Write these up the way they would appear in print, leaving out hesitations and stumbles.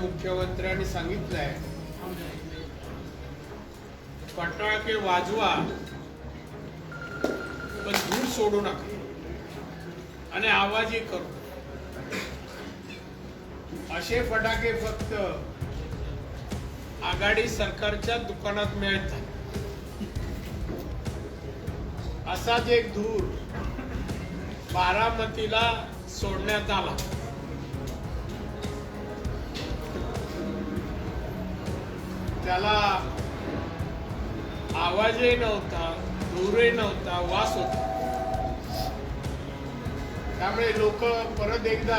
मुख्यमंत्र्यांनी सांगितलंय, फटाके वाजवा पण धूर सोडू नका आणि आवाजही करू. असे फटाके फक्त आघाडी सरकारच्या दुकानात मिळतात. असाच एक धूर बारामतीला सोडण्यात आला. त्याला आवाजही नव्हता, धूरही नव्हता, वास होता. त्यामुळे लोक परत एकदा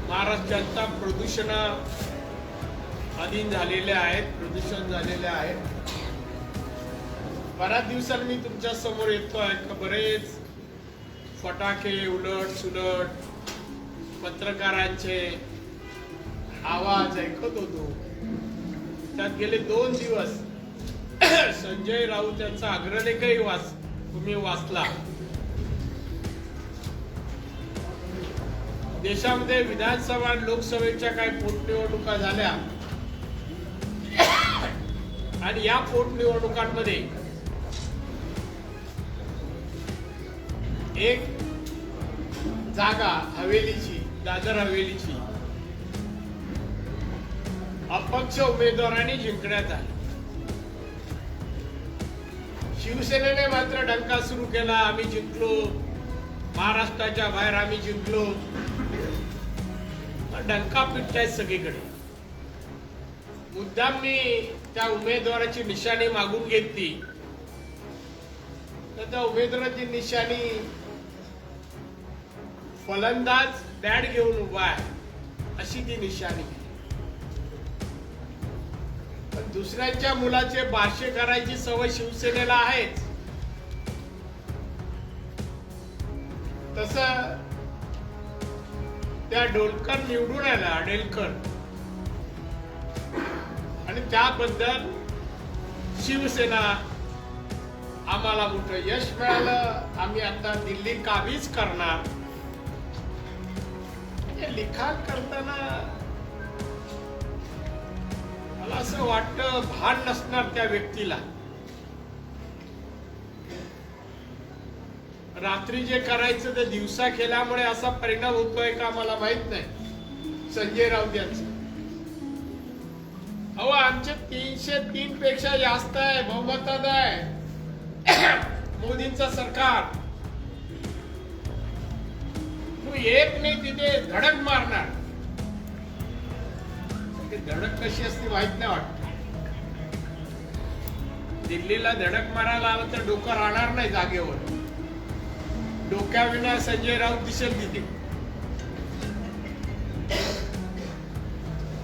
महाराष्ट्राचा प्रदूषणा अधीन झालेले आहेत, प्रदूषण झालेले आहेत. बऱ्याच दिवसांनी मी तुमच्या समोर येतोय का बरेच फटाके उलट सुलट पत्रकारांचे आवाज ऐकत होतो. त्यात गेले 2 दिवस संजय राऊत यांचा अग्रलेखही तुम्ही वाचला. देशामध्ये विधानसभा लोकसभेच्या काही पोटनिवडणुका झाल्या आणि या पोटनिवडणुकांमध्ये एक जागा हवेलीची, दादर हवेलीची अपक्ष उमेदवारांनी जिंकण्यात आली. शिवसेनेने मात्र डंका सुरू केला, आम्ही जिंकलो, महाराष्ट्राच्या बाहेर आम्ही जिंकलो. डंका पिटतायत सगळीकडे. मुद्दाम मी त्या उमेदवाराची निशाणी मागून घेतली तर त्या उमेदवाराची निशाणी फलंदाज बॅट घेऊन उभा आहे अशी ती निशाणी. पण दुसऱ्यांच्या मुलाचे भाष्य करायची सवय शिवसेनेला आहेच. तसं त्या डोलकर निवडून आला, आडेलकर, आणि त्याबद्दल शिवसेना आम्हाला मोठं यश मिळालं, आम्ही आता दिल्ली काबीज करणार. हे लिखाण करताना मला असं वाटतं भान नसणार त्या व्यक्तीला. रात्री जे करायचं ते दिवसा केल्यामुळे असा परिणाम होतोय का मला माहित नाही. संजय राऊत यांचा अहो आमचे 303 पेक्षा जास्त आहे, बहुमतात आहे मोदींचं सरकार. तू एक नाही तिथे धडक मारणार. ते धडक कशी असते माहित नाही वाटत. दिल्लीला धडक मारायला आलं तर डोकं राहणार नाही जागेवर. डोक्याविना संजय राऊत दिसेल तिथे.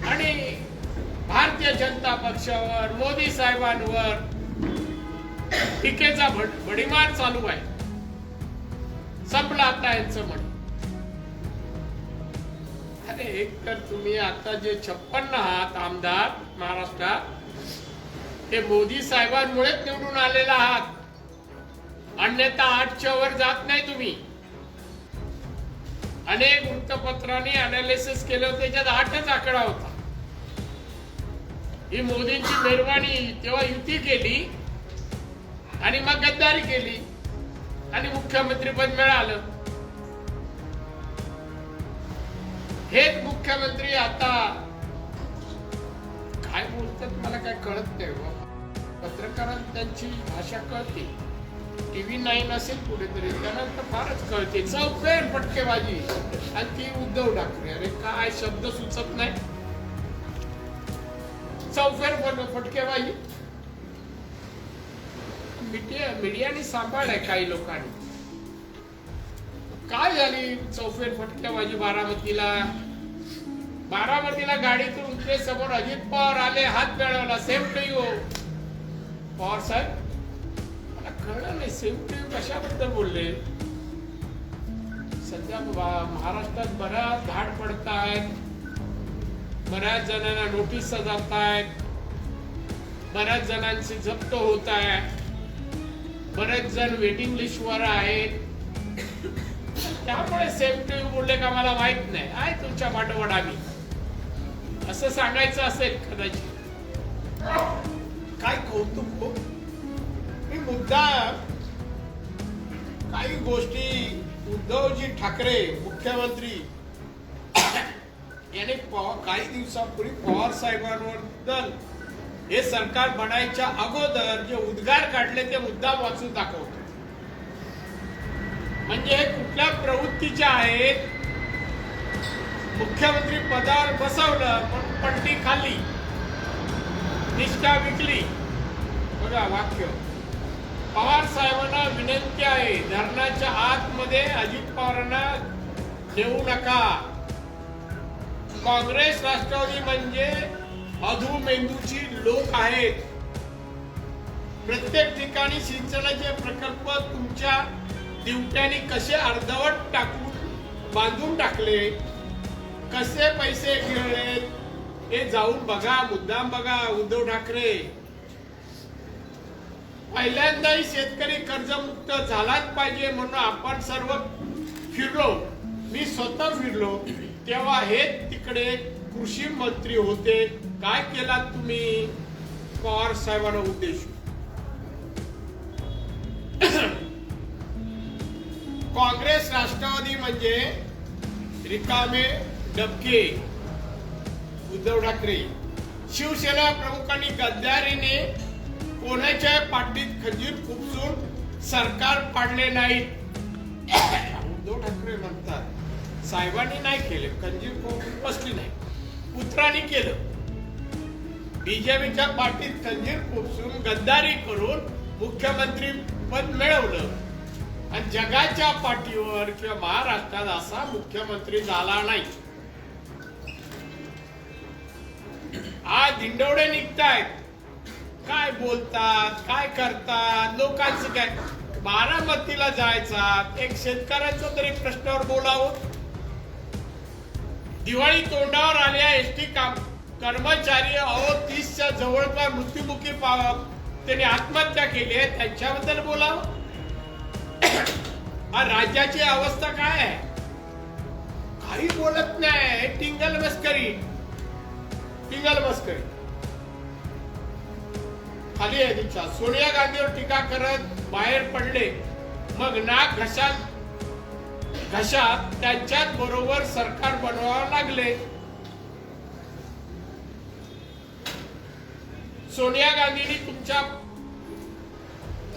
आणि भारतीय जनता पक्षावर, मोदी साहेबांवर टीकेचा भडीमार चालू आहे. संपला आता यांचं म्हण. अरे एक तर तुम्ही आता जे 56 आहात आमदार महाराष्ट्रात, ते मोदी साहेबांमुळेच निवडून आलेला आहात. अन्यथा 8च्या वर जात नाही तुम्ही. अनेक वृत्तपत्रांनी अनालिसिस केलं, त्याच्यात 8च आकडा होता. ही मोदींची मेहरबानी. तेव्हा युती केली आणि मग गद्दारी केली आणि मुख्यमंत्री पद मिळालं. हेच मुख्यमंत्री आता काय बोलतात मला काय कळत नाही. पत्रकारांना त्यांची भाषा कळते. TV 9 असेल कुठेतरी, त्यांना तर फारच कळते. चौफेर फटकेबाजी आणि ती उद्धव ठाकरे. अरे काय शब्द सुचत नाही. चौफेर फटकेबाजी मीडियाने सांभाळलाय काही लोकांनी. काय झाली चौफेर फटकेबाजी बारामतीला गाडीतून उतरे, समोर अजित पवार आले, हात मिळवला, सेम टू यू. पवार साहेब कळलं नाही सेम टू यू कशाबद्दल बोलले. सध्या महाराष्ट्रात बऱ्याच धाड पडतायत, बऱ्याच जणांना नोटीस जात आहेत, बऱ्याच जणांची जप्त होत आहे, बरेच जण वेटिंग लिस्ट वर आहेत. त्यामुळे सेम टू यू बोलले का मला माहित नाही. आहे तुमच्या पाठोपाठ आम्ही. असं सांगायचं असेल कदाचित. काय कौतुक हो. मी मुद्दा काही गोष्टी उद्धवजी ठाकरे मुख्यमंत्री याने काही दिवसापूर्वी पवार साहेबांबद्दल हे सरकार बनायच्या अगोदर जे उद्गार काढले ते मुद्दाम वाचून दाखवतो. म्हणजे हे कुठल्या प्रवृत्तीच्या आहेत. मुख्यमंत्री पदावर बसवलं पण पलटी खाल्ली, निष्ठा विकली. बघा वाक्य. पवार साहेबांना विनंती आहे, धरणाच्या आतमध्ये अजित पवारांना देऊ नका. काँग्रेस राष्ट्रवादी म्हणजे अधू मेंदूची लोक आहेत. प्रत्येक ठिकाणी सिंचनाचे प्रकल्प तुमच्या दिवट्याने कसे अर्धवट टाकून बांधून टाकले, कसे पैसे घेतले हे जाऊन बघा, मुद्दाम बघा. उद्धव ठाकरे पहिल्यांदाही शेतकरी कर्जमुक्त झालाच पाहिजे म्हणून आपण सर्व फिरलो. मी स्वतः फिरलो तेव्हा हे तिकडे कृषी मंत्री होते. काय केला तुम्ही पवार साहेबांना उद्देशून? काँग्रेस राष्ट्रवादी म्हणजे रिकामे डबके. उद्धव ठाकरे शिवसेना प्रमुखांनी गद्दारीने कोणाच्या पाठीत खंजीर खुपसून सरकार पाडले नाहीत. उद्धव ठाकरे म्हणतात साहेबांनी नाही केले, खंजीर बसली नाही, पुत्रांनी केलं. बीजेपीच्या पाठीत खंजीर खुपसून गद्दारी करून मुख्यमंत्री पद मिळवलं आणि जगाच्या पाठीवर किंवा महाराष्ट्रात असा मुख्यमंत्री झाला नाही. आज दिंडवडे निघतायत, काय बोलतात, काय करतात, लोकांचं काय. बारामतीला जायचा, एक शेतकऱ्यांचा तरी प्रश्नावर बोलावं. दिवाळी तोंडावर आल्या एसटी कर्मचारी 30च्या जवळपास मृत्युमुखी त्यांनी आत्महत्या केली आहे, त्यांच्याबद्दल बोलावं. राज्याची अवस्था काय आहे? काही बोलत नाही. टिंगल मस्करी. खाली आहे तिच्या. सोनिया गांधीवर टीका करत बाहेर पडले, मग नाक घशात त्यांच्यात बरोबर सरकार बनवावं लागले. सोनिया गांधींनी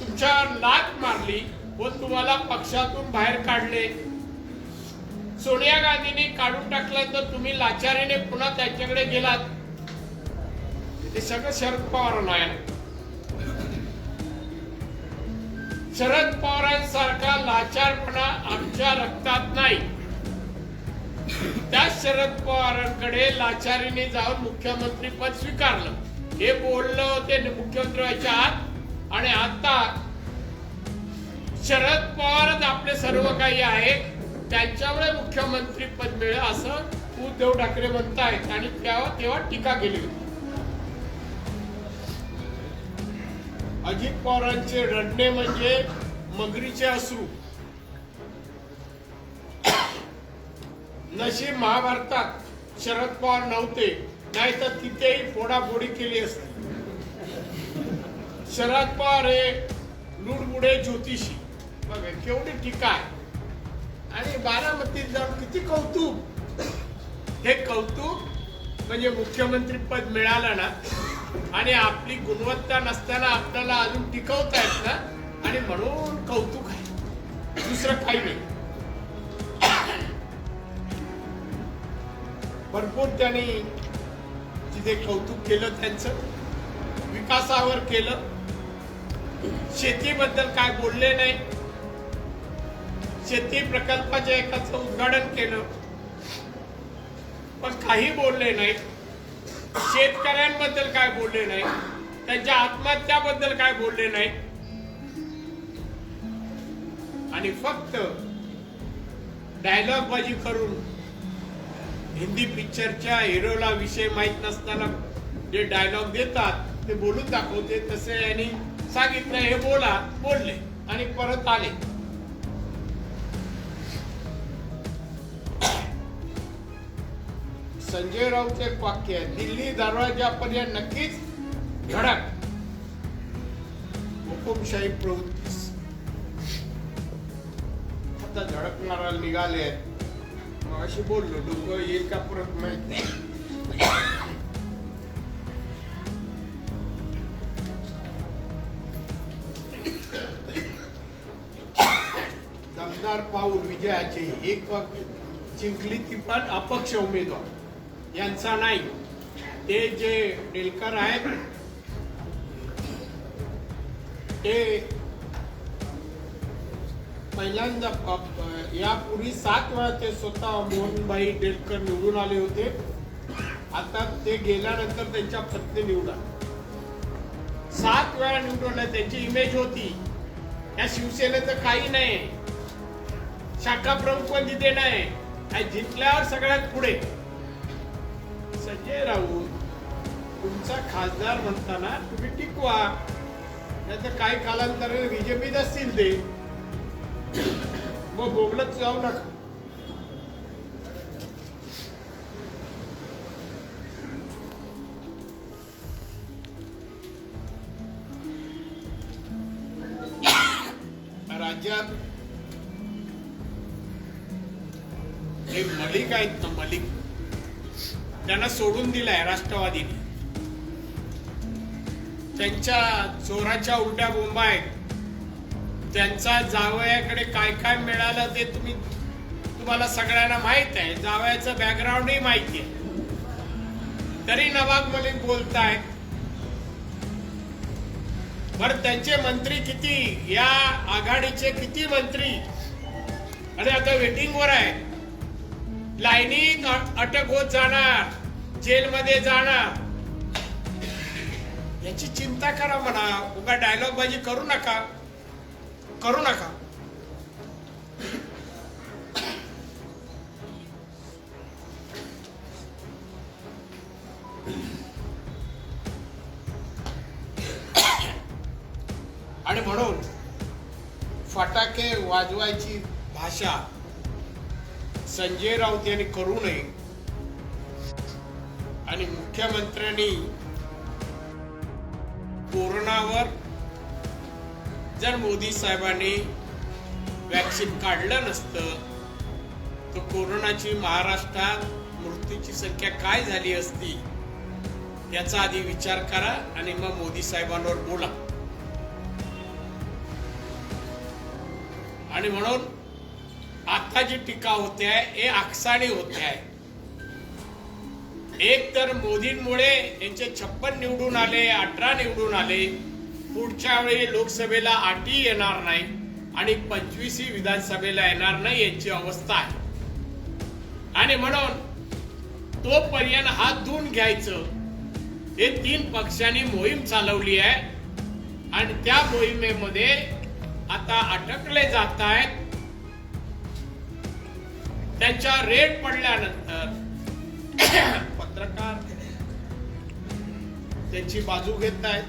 तुमच्या लात मारली व तुम्हाला पक्षातून बाहेर काढले. सोनिया गांधींनी काढून टाकलं तर तुम्ही लाचारीने पुन्हा त्यांच्याकडे गेलात. ते सगळं शरद पवारांना आहे. शरद पवारांसारखा लाचारपणा आमच्या रक्तात नाही. त्या शरद पवारांकडे लाचारीने जाऊन मुख्यमंत्री पद स्वीकारलं. हे बोललं होते मुख्यमंत्री व्हायच्या आत, आणि आता शरद पवारच आपले सर्व काही आहे, त्यांच्यामुळे मुख्यमंत्री पद मिळेल असं उद्धव ठाकरे म्हणतायत. आणि तेव्हा टीका केली होती. अजित पवारांचे रडणे म्हणजे मगरीचे अश्रू. नशीब महाभारतात शरद पवार नव्हते, नाहीतर तिथेही फोडाफोडी केली असती. शरद पवार हे लुडबुडे ज्योतिषी. बघा केवढी टीका आहे. आणि बारामतीत जाऊन किती कौतुक. हे कौतुक म्हणजे मुख्यमंत्री पद मिळालं ना, आणि आपली गुणवत्ता नसताना आपल्याला अजून टिकवतायत ना, आणि म्हणून कौतुक आहे, दुसरं काही नाही. भरपूर त्यांनी तिथे कौतुक केलं, त्यांचं विकासावर केलं. शेतीबद्दल काय बोलले नाही. शेती प्रकल्पाच्या एकाचं उद्घाटन केलं, पण काही बोलले नाही. शेतकऱ्यांबद्दल काय बोलले नाही, त्यांच्या आत्महत्याबद्दल काय बोलले नाही. आणि फक्त डायलॉग बाजी करून हिंदी पिक्चरच्या हिरोला विषय माहित नसताना जे डायलॉग देतात ते बोलून दाखवते. तसे यांनी सांगितलं हे बोलले आणि परत आले. संजय राऊत एक वाक्य आहे, दिल्ली दरवाजापर्यंत नक्कीच धडक, हुकुमशाही प्रवृत्तीस. आता धडकणारा निघाले आहेत. मग अशी बोललो, डोकं येईल का परत माहित नाही. दमदार पाऊल विजयाचे. एक जिंकली ती पण अपक्ष उमेदवार यांचा नाही. ते जे डेलकर आहेत ते पहिल्यांदा यापूर्वी 7 वेळा ते स्वतः मोहनभाई डेलकर निवडून आले होते. आता ते गेल्यानंतर त्यांच्या पत्नी निवडा 7 वेळा निवडून. त्यांची इमेज होती या शिवसेनेचं काही नाही, शाखा प्रमुख पण तिथे नाही, जिंकल्यावर सगळ्यात पुढे. संजय राऊत तुमचा खासदार म्हणताना तुम्ही टिकवा, नाही तर काही कालांतराने बीजेपीत असतील ते, मग बोबलत जाऊ नका. राज्यात हे मलिक आहेत ना, मलिक, त्यांना सोडून दिलाय राष्ट्रवादीने. त्यांच्या चोराच्या उलट्या बोंबा आहेत. त्यांचा जावयाकडे काय काय मिळालं ते तुम्हाला सगळ्यांना माहित आहे. जावयाचं बॅकग्राऊंडही माहिती आहे, तरी नवाब मलिक बोलतायत. बरं, त्यांचे मंत्री किती, या आघाडीचे किती मंत्री आणि आता वेटिंगवर आहे. लाईनीत अटक होत जाणार, जेलमध्ये जाणार. याची चिंता करा म्हणा. उगा डायलॉग बाजी करू नका. आणि म्हणून फटाके वाजवायची भाषा संजय राऊत यांनी करू नये. आणि मुख्यमंत्र्यांनी कोरोनावर जर मोदी साहेबांनी वॅक्सिन काढलं नसतं तर कोरोनाची महाराष्ट्रात मृत्यूची संख्या काय झाली असती याचा आधी विचार करा आणि मग मोदी साहेबांवर बोला. आणि म्हणून आता जी टीका होते आहे हे आकसाडी होते आहे. एक तर मोदींमुळे यांचे 56 निवडून आले, 18 निवडून आले. पुढच्या वेळी लोकसभेला 8 येणार नाही आणि 25 विधानसभेला येणार नाही, यांची अवस्था आहे. आणि म्हणून तोपर्यंत हात धुवून घ्यायचं हे 3 पक्षांनी मोहीम चालवली आहे. आणि त्या मोहिमेमध्ये आता अटकले जात आहेत. त्यांच्या रेड पडल्यानंतर पत्रकार त्यांची बाजू घेत आहेत.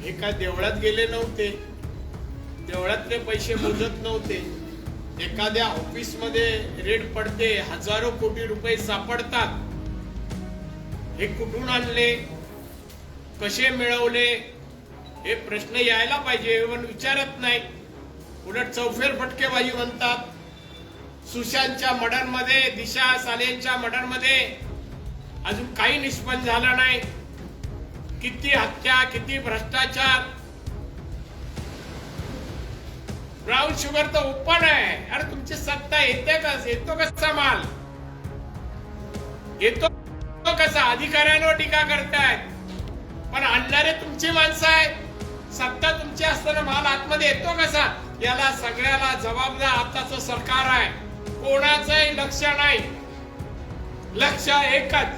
हे काय देवळात गेले नव्हते, देवळातले पैसे मोजत नव्हते. एखाद्या ऑफिस मध्ये रेड पडते, हजारो कोटी रुपये सापडतात. हे कुठून आणले, कसे मिळवले हे प्रश्न यायला पाहिजे, पण विचारत नाही. उलट चौफेर फटकेबाजी म्हणतात. सुशांतच्या मर्डर मध्ये, दिशा सालेंच्या मर्डर मध्ये अजून काही निष्पन्न झालं नाही. किती हत्या, किती भ्रष्टाचार. ब्राऊन शुगर तर ओपन आहे. अरे तुमची सत्ता येतो कसा माल येतो कसा? अधिकाऱ्यांवर टीका करतायत पण आणणारे तुमची माणसं आहेत. सत्ता तुमची असताना माल आतमध्ये येतो कसा? याला सगळ्याला जबाबदार आताचं सरकार आहे. कोणाचंही लक्ष नाही. लक्ष एकच,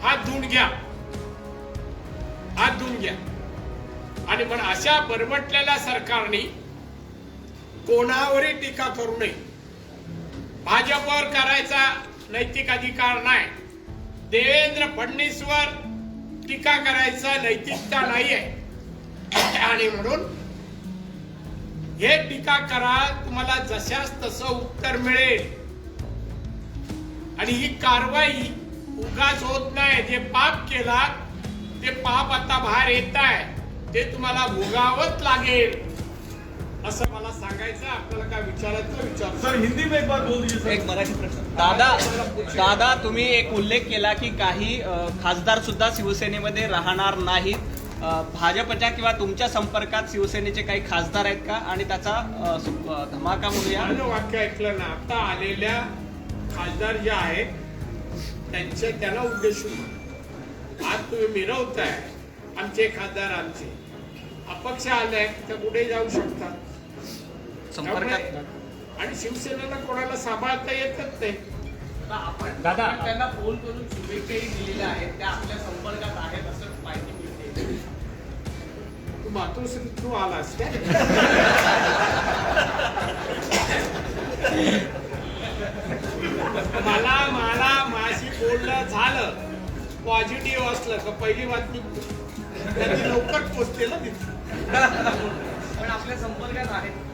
हात धुवून घ्या, हात धुवून घ्या. आणि पण अशा बरबटलेल्या सरकारने कोणावरही टीका करू नये. भाजपवर करायचा नैतिक अधिकार नाही. देवेंद्र फडणवीसवर टीका करायचा नैतिकता नाहीये. आणि म्हणून हे टीका करा, तुम्हाला जशास तसं उत्तर मिळेल. आणि ही कारवाई उगाच होत नाही. जे पाप केला ते पाप आता बाहेर येत आहे, ते तुम्हाला भोगावंच लागेल असं मला सांगायचं. आपल्याला काय विचारायचं विचार. सर हिंदी में एक बार बोल दीजिए सर. एक मराठी प्रश्न. दादा तुम्ही एक उल्लेख केला की काही खासदार सुद्धा शिवसेनेमध्ये राहणार नाहीत. भाजपच्या किंवा तुमच्या संपर्कात शिवसेनेचे काही खासदार आहेत का आणि त्याचा धमाका म्हणूया. माझं वाक्य ऐकलं ना. आता आलेल्या खासदार जे आहेत त्यांना उद्देशून आज तुम्ही मिरवताय आमचे खासदार, आमचे अपक्ष आले तर कुठे जाऊ शकतात संपर्कात. आणि शिवसेनेला कोणाला सांभाळता येतच नाही. दादा त्यांना फोन करून शुभेच्छाही दिलेल्या आहेत, त्या आपल्या संपर्कात आहेत असं माहिती मिळते. तू मातोश्री तू आलास काय? मला माझी बोलणं झालं पॉझिटिव्ह असलं का पहिली बातमी त्याची लवकर पोचते ना तिथे. पण आपल्या संपर्कात आहेत.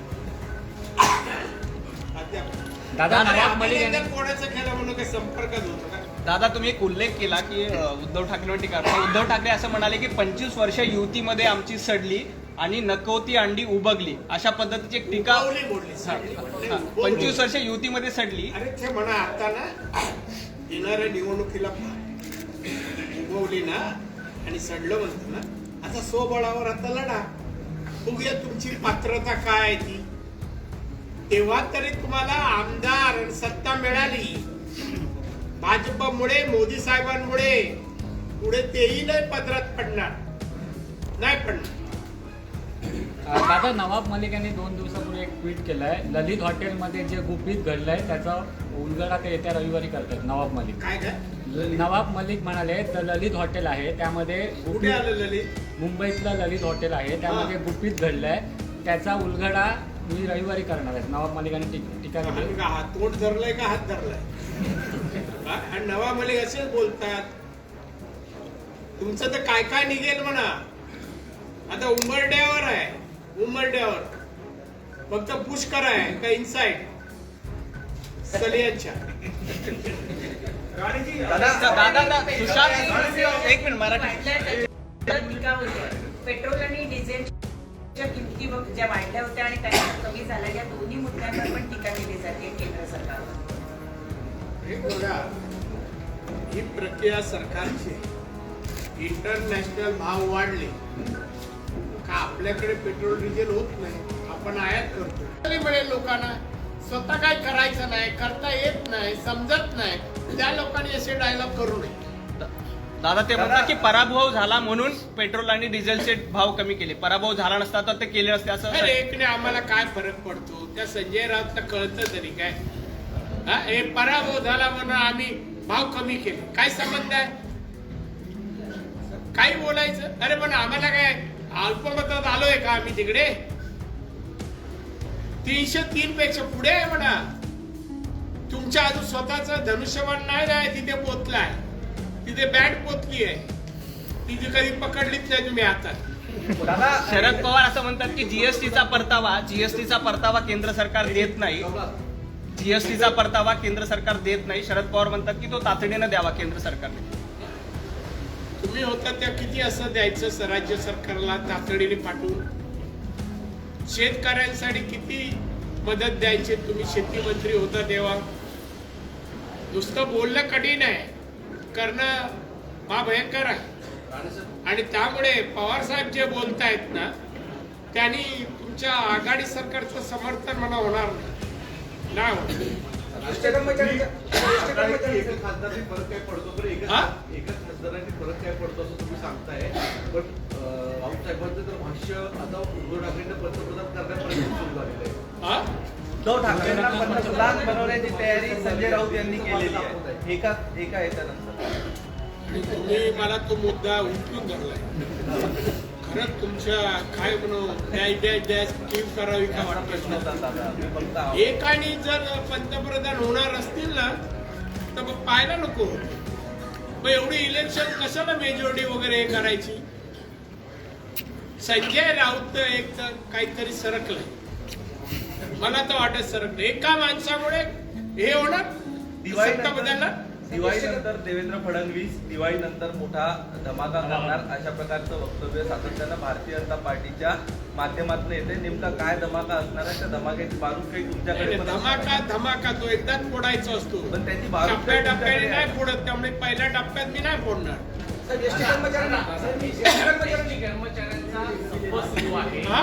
दादा अभिनंदन कोणाचं केलं म्हणून काही संपर्कात होतो का? दादा तुम्ही एक उल्लेख केला की उद्धव ठाकरेंवर टीका करता. उद्धव ठाकरे असं म्हणाले की 25 वर्ष युतीमध्ये आमची सडली आणि नकवती अंडी उबगली, अशा पद्धतीची एक टीका. बोलली 25 वर्ष युतीमध्ये सडली. अरे ते म्हणा आता ना येणाऱ्या निवडणुकीला उगवली ना आणि सडलं म्हणतो ना, आता स्वबळावर आता लढा. बघूया तुमची पात्रता काय आहे ती. तेव्हा तरी तुम्हाला आमदार आणि सत्ता मिळाली. भाजपमुळे मोदी साहेबांमुळे पुढे तेही नाही पदरात पडणार, नाही पडणार. दादा नवाब मलिक यांनी 2 दिवसापूर्वी एक ट्विट केलंय, ललित हॉटेलमध्ये जे गुपित घडलंय त्याचा उलगडा ते येत्या रविवारी करतात. नवाब मलिक काय काय नवाब मलिक म्हणाले तर ललित हॉटेल आहे त्यामध्ये कुठे आलं ललित? मुंबईतलं ललित हॉटेल आहे त्यामध्ये गुपित घडलंय, त्याचा उलगडा मी रविवारी करणार आहे. नवाब मलिकांनी टीका केली. हात तोंड धरलाय का हात धरलाय? आणि नवाब मलिक असेच बोलतात. तुमचं तर काय काय निघेल म्हणा. आता उंबरड्यावर आहे, उंबरड्यावर फक्त पुष्कर आहे का इनसाइड सलियांच्या. दादा सुशांत एक मिनिट मराठी. पेट्रोल आणि डिझेलच्या किमती ज्या वाढल्या होत्या आणि त्या कमी झाल्या, या दोन्ही मुद्द्यांवर पण टीका केली जाते केंद्र सरकारवर. हे बघा, ही प्रक्रिया सरकारची. इंटरनॅशनल भाव वाढले का आपल्याकडे पेट्रोल डिझेल होत नाही, आपण आयात करतो. मिळेल लोकांना. स्वतः काय करायचं नाही, करता येत नाही, समजत नाही, त्या लोकांनी असे डायलॉग करू नये. दादा ते म्हणतात की पराभव झाला म्हणून पेट्रोल आणि डिझेलचे भाव कमी केले. पराभव झाला नसता तर ते केले नसते असं. अरे एकने आम्हाला काय फरक पडतो? त्या संजय राऊतला कळतं तरी काय? हे पराभव झाला म्हणून आम्ही भाव कमी केले, काय संबंध आहे? काही बोलायचं? अरे पण आम्हाला काय अल्पमतात आलोय का आम्ही तिकडे? 303 पेक्षा पुढे आहे म्हणा. तुमच्या अजून स्वतःच धनुष्यबाण नाही तिथे पोचलाय, तिथे बँड पोचली आहे, तिथे कधी पकडलीच नाही तुम्ही हातात. शरद पवार असं म्हणतात की जीएसटीचा परतावा केंद्र सरकार देत नाही. जीएसटीचा परतावा केंद्र सरकार देत नाही. शरद पवार म्हणतात की तो तातडीनं द्यावा केंद्र सरकारने. तुम्ही होता त्या किती असं द्यायचं राज्य सरकारला तातडीने पाठवून? शेतकऱ्यांसाठी किती मदत द्यायची तुम्ही? शेती मंत्री होता तेव्हा. नुसतं बोलणं कठीण आहे, करणं महाभयंकर आहे. आणि त्यामुळे पवार साहेब जे बोलतायत ना, त्यांनी तुमच्या आघाडी सरकारचं समर्थन मला होणार नाही होत. एका खासदारांनी फरक काय पडतो बरं? एका खासदारांनी फरक काय पडतो असं तुम्ही सांगताय, पण राऊत साहेबांचं तर भाष्य आता उद्धव ठाकरेंना पंतप्रधान करण्यापर्यंत सुरू झालेलं आहे. उद्धव ठाकरेंना पंतप्रधान बनवण्याची तयारी संजय राऊत यांनी केलेली आहे एका याच्यानंतर. आणि तुम्ही मला तो मुद्दा उचलून धरलाय. खरंच तुमच्या काय म्हणून स्कीम करावी का वाटत? एकाने जर पंतप्रधान होणार असतील ना तर मग पाहायला नको. मग एवढी इलेक्शन कशाला मेजॉरिटी वगैरे हे करायची? संजय राऊत एक तर काहीतरी सरकलंय, मला तर वाटत सरकलं. एका माणसामुळे हे होणार. सत्ता बदलणार. दिवाळीनंतर देवेंद्र फडणवीस दिवाळीनंतर मोठा धमाका करणार अशा प्रकारचं वक्तव्य सातत्यानं भारतीय जनता पार्टीच्या माध्यमातून येते. नेमका काय धमाका असणार आहे? त्या धमाक्याची बारूद काही तुमच्याकडे पण धमाका तो एकदाच फोडायचा असतो. पण त्याची बारूद टप्प्याने काही तुमच्याकडे नाही आहे? फोडत, त्यामुळे पहिल्या टप्प्यात मी नाही फोडणार. कर्मचाऱ्यांचा संप सुरू आहे. हा?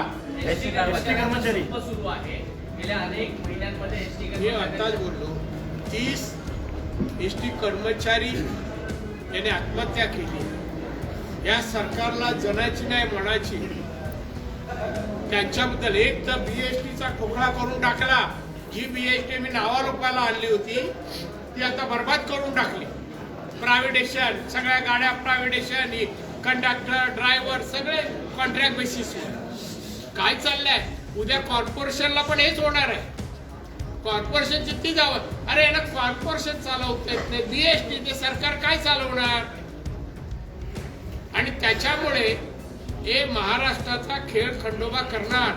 एसटी कर्मचारी संप सुरू आहे. गेल्या अनेक महिन्यांमध्ये एसटी मी आताच बोललो 30 एसटी कर्मचारी याने आत्महत्या केली. या सरकारला जनाची नाही मनाची. त्यांच्याबद्दल एक तर बीएसटीचा ठोकळा करून टाकला. जी बीएसटी मी नावारूपाला आणली होती ती आता बरबाद करून टाकली. प्रायव्हेटेशन, सगळ्या गाड्या प्रायव्हेटेशन, कंडक्टर ड्रायव्हर सगळे कॉन्ट्रॅक्ट बेसिसवर. काय चाललंय? उद्या कॉर्पोरेशनला पण हेच होणार आहे. कॉर्पोरेशन जितकी जावं. अरे यांना कॉर्पोरेशन चालवता येत नाही, बीएसटी ते सरकार काय चालवणार? आणि त्याच्यामुळे हे महाराष्ट्राचा खेळ खंडोबा करणार.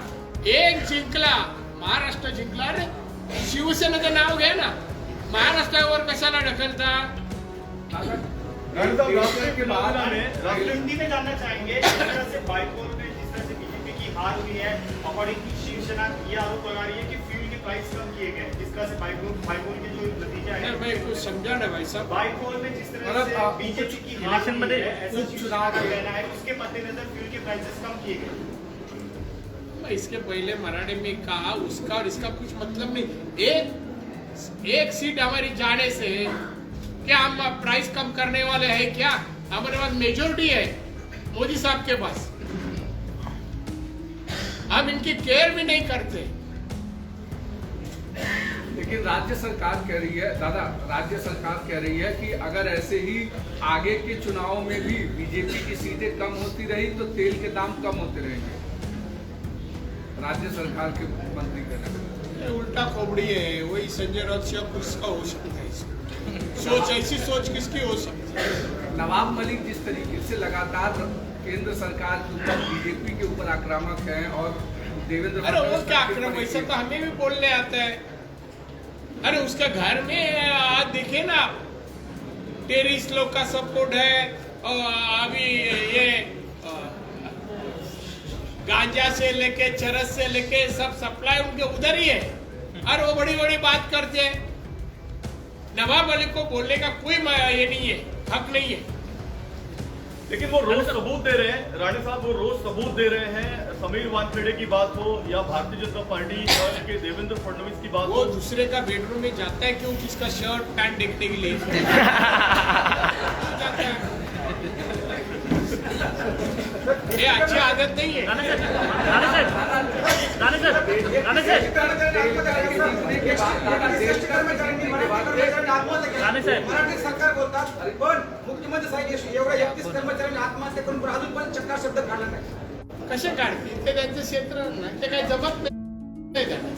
एक जिंकला, महाराष्ट्र जिंकला. अरे शिवसेनेचं नाव घ्या ना, महाराष्ट्रावर कशाला ढकलता? हिंदी में जानना चाहेंगे जिस तरह से बाइपोल में जिस तरह से बीजेपी की हार हुई है, अकॉर्डिंग की शिवसेना ये आरोप लगा रही है कि फ्यूल के प्राइस कम किए गए, जिस तरह से बाइपोल के जो नतीजा है, मैं कुछ समझा ना भाई साहब. बाइपोल में जिस तरह से बीजेपी की हार हुई है, ऐसा शिवसेना का कहना है, उसके मद्देनजर फ्यूल के प्राइसेस कम किए गए. इसके पहले मराठी में कहा उसका और इसका कुछ मतलब नहीं. एक सीट हमारी जाने से क्या हम प्राइस कम करने वाले हैं? क्या हमारे पास मेजोरिटी है मोदी साहब के पास. हम इनकी केयर भी नहीं करते. लेकिन राज्य सरकार कह रही है, दादा, राज्य सरकार कह रही है कि अगर ऐसे ही आगे के चुनाव में भी बीजेपी की सीटें कम होती रही तो तेल के दाम कम होते रहेंगे. राज्य सरकार के मंत्री कह रहे हैं. ये उल्टा खोपड़ी है. वही संजय राउत से अब किसका हो सकता है? सोच ऐसी सोच किसकी हो सकती है? नवाब मलिक जिस तरीके से लगातार केंद्र सरकार के ऊपर, बीजेपी के ऊपर आक्रामक है और देवेंद्र अरे वो क्या आक्रमण, वैसा तो हमें भी बोलने आता है. अरे उसके घर में आज देखे ना, टेररिस्ट लोग का सपोर्ट है. और अभी ये गांजा से लेके चरस से लेके सब सप्लाई उनके उधर ही है. और वो बड़ी बड़ी बात करते हैं. नवाब मलिक को बोलने का कोई ये नहीं है, हक नहीं है. लेकिन वो रोज सबूत दे रहे हैं राणे साहब, वो रोज सबूत दे रहे हैं. समीर वानखेड़े की बात हो या भारतीय जनता पार्टी के देवेंद्र फडणवीस की बात वो हो, दूसरे का बेडरूम में जाता है क्यों? किसका शर्ट पैंट देखने के लिए जाता है. ये अच्छी आदत नहीं है. मराठी सरकार बोलतात पण मुख्यमंत्री साहेब एवढ्या 31 कर्मचाऱ्यांनी आत्महत्या करून अजून पण चक्कार शब्द काढला नाही. कसे काढतील? ते त्यांचं क्षेत्र नाही, ते काही जमत नाही त्यांना.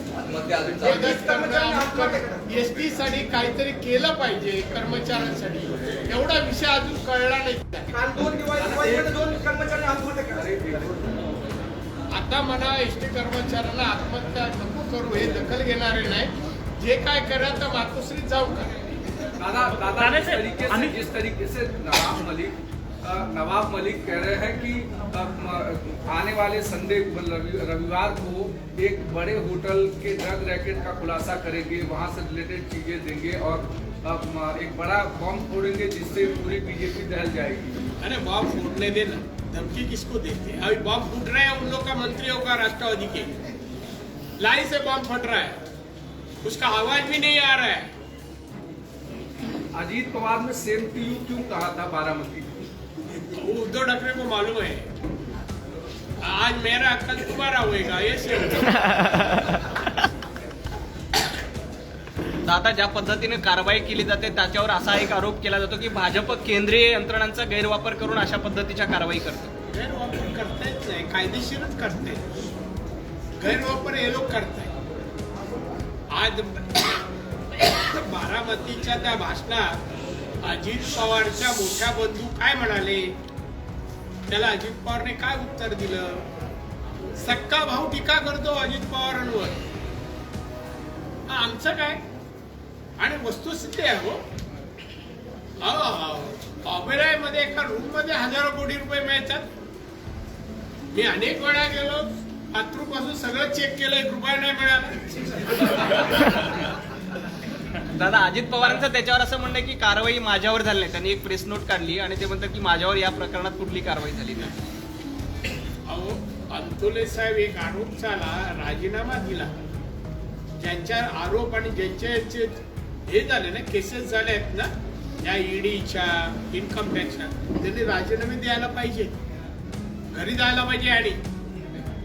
एसटी साठी काहीतरी केलं पाहिजे कर्मचाऱ्यांसाठी. एवढा विषय अजून कळला नाही. काल 2 दिवाळीमध्ये 2 कर्मचाऱ्यांनी आत्महत्या केली. आता मला एसटी कर्मचाऱ्यांना आत्महत्या नको करू, हे दखल घेणारे नाही. जे काय करा तर मातोश्रीत जाऊ का. दादा जिस तरीके से नवाब मलिक कह रहे हैं कि आने वाले संडे रविवार को एक बड़े होटल के ड्रग रैकेट का खुलासा करेंगे, वहां से रिलेटेड चीजें देंगे और एक बड़ा बॉम्ब फोड़ेंगे जिससे पूरी बीजेपी दहल जाएगी. अरे बॉम्ब फूटने देना, धमकी किसको देते हैं? अभी बॉम्ब फूट रहे हैं उन लोग का, मंत्रियों का, राष्ट्रवादी के लाई से बॉम्ब फट रहा है, उसका आवाज भी नहीं आ रहा है. अजीत पवार ने सेम टू यू क्यों कहा था बारामती? वो उद्धव ठाकरे को मालूम है आज मेरा कल तुम्हारा होएगा. ये दादा, ज्या पद्धतीने कारवाई केली जाते त्याच्यावर असा एक आरोप केला जातो की भाजप केंद्रीय यंत्रणांचा गैरवापर करून अशा पद्धतीच्या कारवाई करते. गैरवापर करतायच नाही, कायदेशीरच करते. गैरवापर हे लोक करताय. आज बारामतीच्या त्या भाषणात अजित पवारच्या मोठ्या बंधू काय म्हणाले? त्याला अजित पवारने काय उत्तर दिलं? सक्का भाऊ टीका करतो अजित पवारांवर. आमचं काय? आणि वस्तुस्थिती आहे हो. ऑबेराय मध्ये एका रूम मध्ये हजारो कोटी रुपये मिळतात. मी अनेक वेळा गेलो, पासून सगळं चेक केलं, 1 रुपया नाही मिळाला. दादा, अजित पवारांचं त्याच्यावर असं म्हणणं आहे की कारवाई माझ्यावर झाली नाही. त्यांनी एक प्रेस नोट काढली आणि ते म्हणतात की माझ्यावर या प्रकरणात कुठली कारवाई झाली नाही. अहो, अंतुले साहेब एक आरोप झाला, राजीनामा दिला. ज्यांच्या आरोप आणि ज्यांचे हे झाले ना, केसेस झाले आहेत ना, या ईडीच्या, इन्कम टॅक्सच्या, त्यांनी राजीनामे द्यायला पाहिजे, घरी जायला पाहिजे. आणि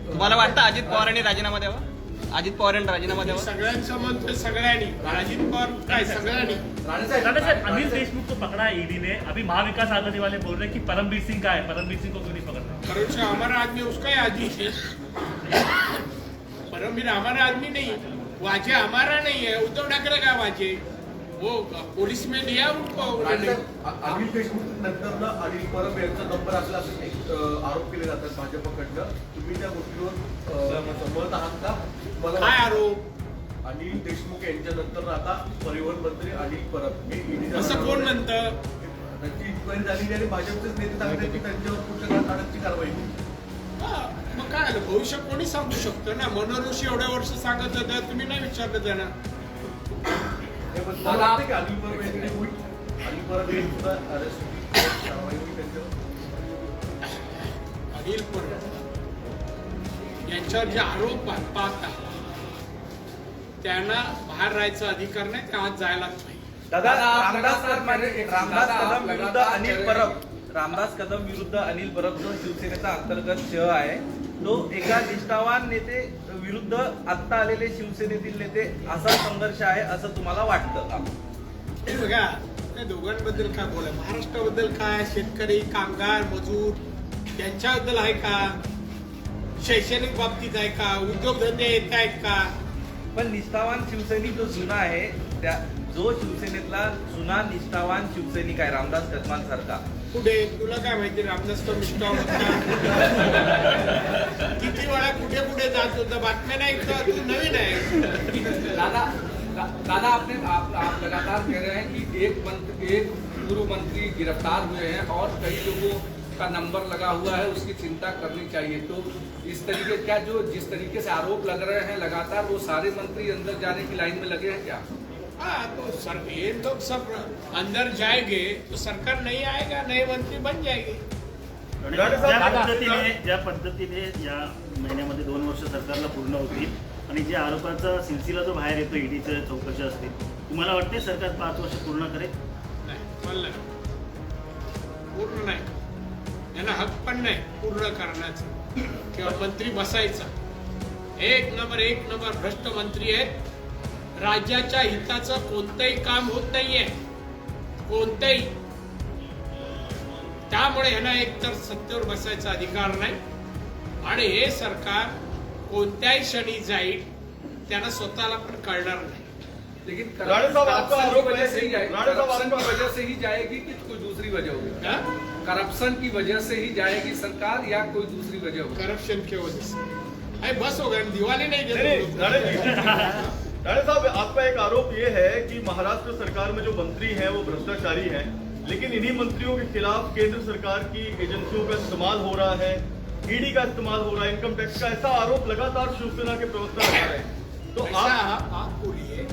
तुम्हाला वाटतं अजित पवारांनी राजीनामा द्यावा? अजित पवारांनी राजीनामा द्यावा? सगळ्यांचं म्हणतोय, सगळ्यांनी. अजित पवार काय, सगळ्यांनी. राणा साहब, अनिल देशमुख को पकड़ा है ईडी ने. अभी महाविकास आघाड़ी वाले बोल रहे हैं कि परमबीर सिंह का है, परमबीर सिंह को क्यों नहीं पकड़ रहे? करण सिंह हमारा आदमी, उसका ही आदमी है. परमवीर हमारा आदमी नहीं, वाजे हमारा नहीं है. उद्धव ठाकरे का वाजे, वो पुलिस में लिया उनको. अनिल देशमुख नंतर ना अनिल परब यांचा नंबर असला असं एक आरोप केले जातात भाजपकडनं. तुम्ही त्या गोष्टीवर सहमत आहात का? काय आरोप? अनिल देशमुख यांच्या नंतर आता परिवहन मंत्री अनिल परब हे ईडी असं कोण म्हणतं? त्यांची इन्क्वायरी झालेली आणि भाजपचेच नेते सांगतात की त्यांच्यावर पुढच्या काळात अटकची कारवाई होईल. मग काय आलं, भविष्य कोणी सांगू शकतो ना. मनोऋषी एवढ्या वर्ष सांगत होता, तुम्ही नाही विचारलं त्यांना. हे पण मला वाटतं की अनिल परब यांनी होईल. अनिल परब हे सुद्धा अरेस्ट कारवाई होईल त्यांच्यावर. अनिल परब यांच्यावर जे आरोप पाहतात त्यांना बाहेर राहायचा अधिकार नाही, त्या आत जायलाच पाहिजे. दादा, रामदास कदम विरुद्ध अनिल परब, रामदास कदम विरुद्ध अनिल परब जो शिवसेनेचा अंतर्गत शह आहे, तो एका निष्ठावान नेते विरुद्ध आत्ता आलेले शिवसेनेतील नेते असा संघर्ष आहे असं तुम्हाला वाटतं का? हे बघा, त्या दोघांबद्दल काय बोलाय, महाराष्ट्राबद्दल काय, शेतकरी, कामगार, मजूर यांच्याबद्दल आहे का, शैक्षणिक बाबतीत आहे का, उद्योगधंदे येत आहेत का? पण निष्ठावान शिवसैनिक जो जुना आहे, त्या जो शिवसेनेतला जुना निष्ठावान शिवसैनिक आहे रामदास कदमांसारखा, कुठे, तुला काय माहिती रामदास तो निष्ठा होता? किती वेळा कुठे कुठे जात होता, बातम्या नाही का? तू नवीन आहे. दादा, आप लगातार कह रहे हैं कि एक पूर्व मंत्री गिरफ्तार हुए हैं और कई लोगों का नंबर लगा हुआ है, उसकी चिंता करनी चाहिए. तो इस तरीके क्या जिस तरीके से आरोप लग रहे हैं लगातार, वो सारे मंत्री अंदर जाने की लाइन में लगे हैं क्या? हाँ, तो सर ये लोग सब अंदर जाएंगे तो सरकार नहीं आएगा, नए मंत्री बन जाएंगे. ज्या पद्धतीने या महिन्यामध्ये 2 वर्ष सरकारला पूर्ण होतील आणि जे आरोपाचा सिलसिला जो बाहेर येतो, ईडीच्या चौकशा असतील, तुम्हाला वाटते सरकार 5 वर्ष पूर्ण करेल? नाही, मला नाही. पूर्ण नाही, यांना हक पण नाही पूर्ण करण्याचा किंवा मंत्री बसायचा. एक नंबर भ्रष्ट मंत्री आहेत. राज्याच्या हिताचं कोणतंही काम होत नाहीये, कोणतंही. त्यामुळे यांना एकतर सत्तेवर बसायचा अधिकार नाही आणि हे सरकार कोणत्याही क्षणी जाईल त्यांना स्वतःला पण कळणार नाही. लेकिन करप्शन की वजह से ही जाएगी कि कोई दूसरी वजह होगी? करप्शन की वजह से ही जाएगी सरकार या कोई दूसरी वजह होगी? करप्शन की वजह से अरे बस हो गया, दिवाली नहीं देते. राणा साहब, आपका एक आरोप ये है कि महाराष्ट्र सरकार में जो मंत्री हैं वो भ्रष्टाचारी हैं, लेकिन इन्हीं मंत्रियों के खिलाफ केंद्र सरकार की एजेंसियों का इस्तेमाल हो रहा है, ईडी का इस्तेमाल हो रहा है, इनकम टैक्स का. ऐसा आरोप लगातार शिवसेना के प्रवक्ता लगा रहे हैं. तो आप बोलिए,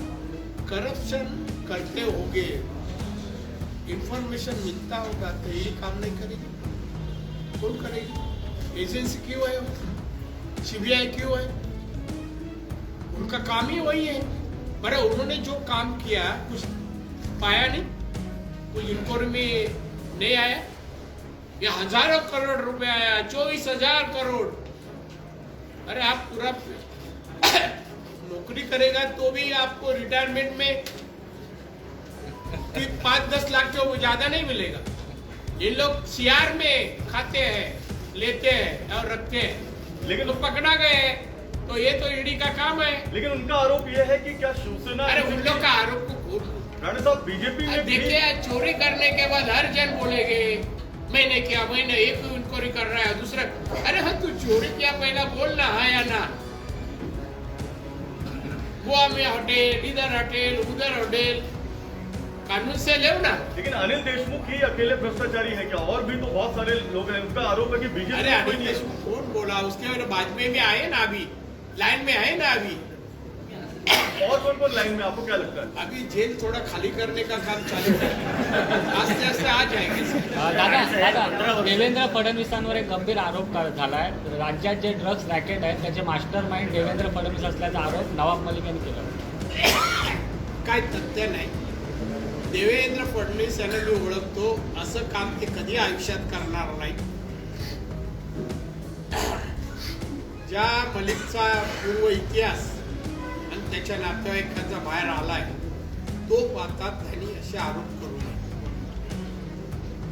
करप्शन करते होगे, इंफॉर्मेशन मिलता होगा तो ये काम नहीं करेगी? कौन करेगी? एजेंसी क्यों है, सीबीआई क्यों है? उनका काम ही वही है. बड़े उन्होंने जो काम किया कुछ पाया नहीं, कुछ इंक्वायरी में नहीं आया. ये हजारों करोड़ रुपए आया, 24,000 करोड़. अरे आप पूरा नौकरी करेगा तो भी आपको रिटायरमेंट में 5-10 लाख से ज्यादा नहीं मिलेगा. ये लोग सीआर में खाते हैं, लेते हैं और रखते हैं, लेकिन तो पकड़ा गए. तो ये तो ईडी का काम है. लेकिन उनका आरोप ये है कि क्या शिवसेना, अरे उन लोग का आरोप को राणा साहब बीजेपी में देखिए, चोरी करने के बाद हर जन बोलेंगे मैंने किया, मैंने एक इंक्वायरी कर रहा है, दूसरा. अरे हाँ, तू चोरी किया पहला बोलना, हाँ या ना. गोवा में होटल, इधर होटल, उधर होटल, कानून से ले ना। लेकिन अनिल देशमुख ही अकेले भ्रष्टाचारी है क्या? और भी तो बहुत सारे लोग हैं। उनका आरोप है कि बीजेपी अरे अनिल देशमुख कौन बोला? उसके बाजपेयी में आए ना, अभी लाइन में है ना अभी। और कौन लाइन में, आपको क्या लगता है? अभी जेल थोड़ा खाली करने का काम चालू है, आस्ते आस्ते आ जाएंगे। दादा देवेंद्र फडणवीसांवर एक गंभीर आरोप झाला आहे. राज्यात जे ड्रग्स रॅकेट आहेत त्याचे मास्टर माइंड देवेंद्र फडणवीस असल्याचा आरोप नवाब मलिक यांनी केला. काय तथ्य नाही. देवेंद्र फडणवीस यांना मी ओळखतो, असं काम ते कधी आयुष्यात करणार नाही. ज्या मलिकचा पूर्व इतिहास आणि त्याच्या नातेवाईकांचा बाहेर आलाय तो पाहतात त्यांनी असे आरोप करू नये.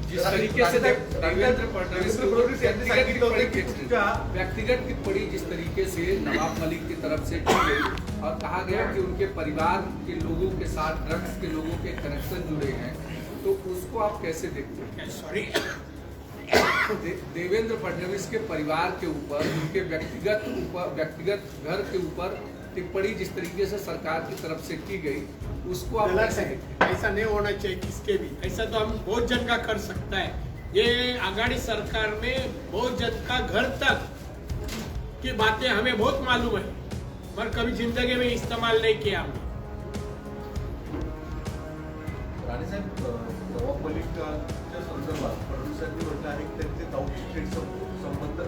जिस तरीके से देवेंद्र फडणवीस व्यक्तिगत टिप्पणी जिस तरीके से नवाब मलिक की तरफ से की गई और कहा गया कि उनके परिवार के लोगों के साथ ड्रग्स के लोगों के कनेक्शन जुड़े हैं, तो उसको आप कैसे देखते हैं? सॉरी, देवेंद्र फडणवीस के परिवार के ऊपर, उनके व्यक्तिगत घर के ऊपर टिप्पणी जिस तरीके से सरकार की तरफ से की गई, उसको आप गलत है. ऐसा नहीं होना चाहिए किसके भी. ऐसा तो हम बहुत जन का कर सकता है. ये आघाड़ी सरकार में बहुत जन का घर तक की बातें हमें बहुत मालूम है, पर कभी जिंदगी में इस्तेमाल नहीं किया हमने. राणेसाहेब, नवाब मलिकच्या संदर्भात फडणवीसांनी म्हटलं आहे की त्यांचे दाऊदशी थेट संबंध,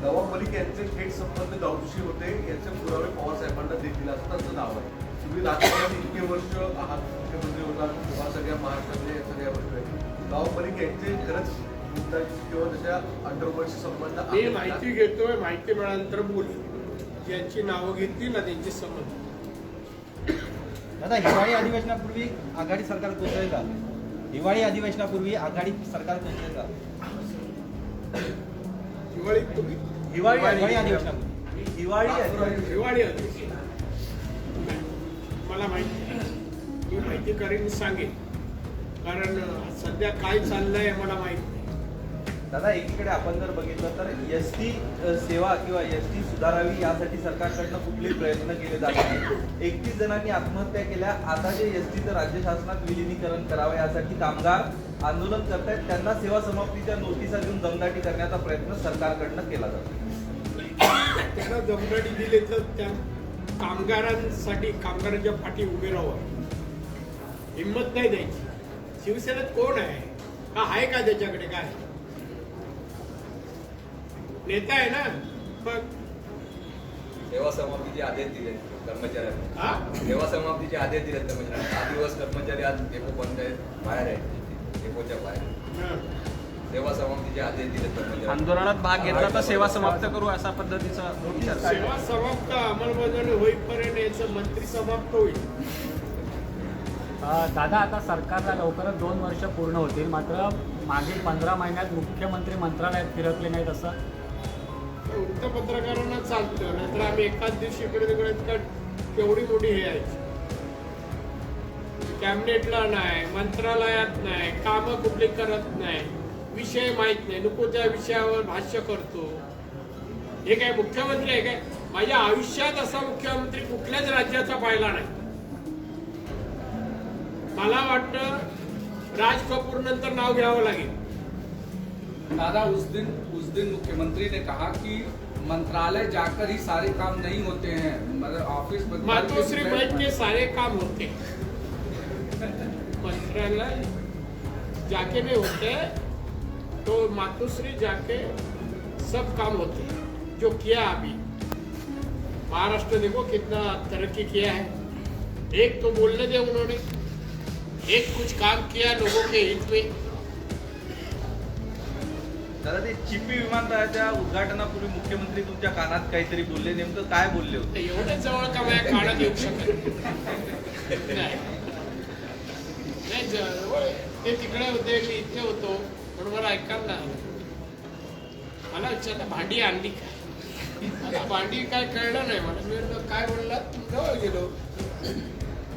नवाब मलिक यांचे थेट संबंध दाऊदशी होते याचे पुरावे पवार साहेबांना देतील असं त्यांचं नाव आहे. तुम्ही राजकारणात इतके वर्ष आहात, मुख्यमंत्री होता किंवा सगळ्या महाराष्ट्रातल्या सगळ्या गोष्टी आहेत. नवाब मलिक यांचे खरंच किंवा त्याच्या अंडरवर्ल्डशी संबंध मी माहिती घेतोय, माहिती मिळाल्यानंतर बोल. ज्यांची नावं घेतली ना त्यांचे संबंध. दादा, हिवाळी अधिवेशनापूर्वी आघाडी सरकार कोसळेल का? हिवाळी अधिवेशनापूर्वी आघाडी सरकार कोसळेल का? हिवाळी अधिवेशनापूर्वी हिवाळी अधिवेशन मला माहिती नाही. मी माहिती करीन, सांगेन, कारण सध्या काय चाललंय मला माहित नाही. दादा, एकीकडे आपण जर बघितलं तर एसटी सेवा किंवा एसटी सुधारावी यासाठी सरकारकडनं कुठलेही प्रयत्न केले जात नाहीत. 31 जणांनी आत्महत्या केल्या. आता जे एसटीचं राज्य शासनात विलिनीकरण करावं यासाठी कामगार आंदोलन करतायत. त्यांना सेवा समाप्तीच्या नोटिसा देऊन दमदाटी करण्याचा प्रयत्न सरकारकडनं केला जातो. त्यांना दमदाटी दिले तर त्या कामगारांसाठी कामगारांच्या पाठी उभे राहावं, हिंमत नाही द्यायची. शिवसेनेत कोण आहे का? आहे का त्याच्याकडे? काय नेता आहे ना. पण सेवा समाप्तीचे आदेश दिले कर्मचाऱ्यांना. सेवा समाप्तीचे आदेश दिले कर्मचाऱ्यांना. 10 दिवस कर्मचारी आज डेपो बंद आहेत, बाहेर आहेत, डेपोच्या बाहेर. सेवा समाप्तीचे आदेश दिले कर्मचारी. आंदोलनात भाग घेतला तर सेवा समाप्त करू असा पद्धतीचा विचार. सेवा समाप्त अंमलबजावणी होईपर्यंत याचं मंत्री समाप्त होईल. दादा, आता सरकारला लवकरच 2 वर्ष पूर्ण होतील, मात्र मागील 15 महिन्यात मुख्यमंत्री मंत्रालयात फिरकले नाहीत असं वृत्तपत्रकारांना चालतं. नाहीतर आम्ही एकाच दिवशी इकडे तिकडे केवढी मोठी हे आहे. कॅबिनेटला नाही, मंत्रालयात नाही, कामं कुठली करत नाही, विषय माहीत नाही, नको त्या विषयावर भाष्य करतो. हे काय मुख्यमंत्री आहे काय? माझ्या आयुष्यात असा मुख्यमंत्री कुठल्याच राज्याचा पाहिला नाही. मला वाटतं राज कपूर नंतर नाव घ्यावं लागेल. दादा, उस दिन मुख्यमंत्री ने कहा कि मंत्रालय जाकर ही सारे काम नहीं होते हैं, मतलब ऑफिस मातोश्री बैठ के सारे काम होते, मंत्रालय जाके नहीं होते, तो मातोश्री जाके सब काम होते. जो किया अभी महाराष्ट्र देखो कितना तरक्की किया है. एक तो बोलने दे उन्होंने, एक कुछ काम किया लोगों के हित में. दादा, ते चिपी विमानतळाच्या उद्घाटनापूर्वी मुख्यमंत्री तुमच्या कानात काहीतरी बोलले, नेमकं काय बोलले होते? एवढे जवळ का माझ्या कानात येऊ शकत नाही. जवळ ते तिकडे होते, मी इथे होतो, म्हणून मला ऐकायला नाही. मला विचारलं भांडी आणली काय? आता भांडी काय कळलं नाही मला. मी म्हणलं काय बोललात? जवळ गेलो.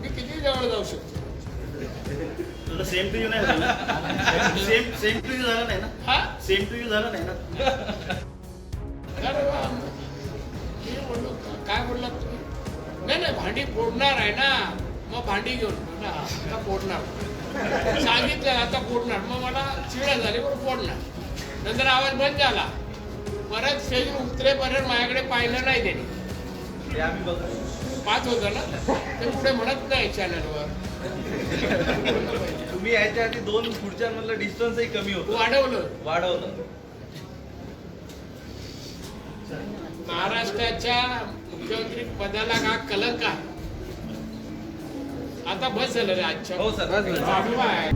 मी किती जवळ जाऊ शकतो? सेम टू यू नाही झालं. सेम टू यू झालं नाही ना. सेम टू यू झालं नाही ना. मी म्हणलो काय बोललात तुम्ही? नाही भांडी फोडणार आहे ना, मग भांडी घेऊन ना आता फोडणार, सांगितलं आता फोडणार, मग मला चिडा झाली बरोबर फोडणार. नंतर आवाज बंद झाला, परत स्टेज उतरेपर्यंत माझ्याकडे पाहिलं नाही त्याने. ते आम्ही बघतो. 5 होतं ना, ते पुढे म्हणत नाही चॅनलवर. तुम्ही याच्या आधी 2 खुर्च्यांमधलं डिस्टन्सही कमी होतं, वाढवलं. महाराष्ट्राच्या मुख्यमंत्री पदाला का कलंक आहे. आता बस झालं रे आजच्या. हो सर. वाढवा आहे.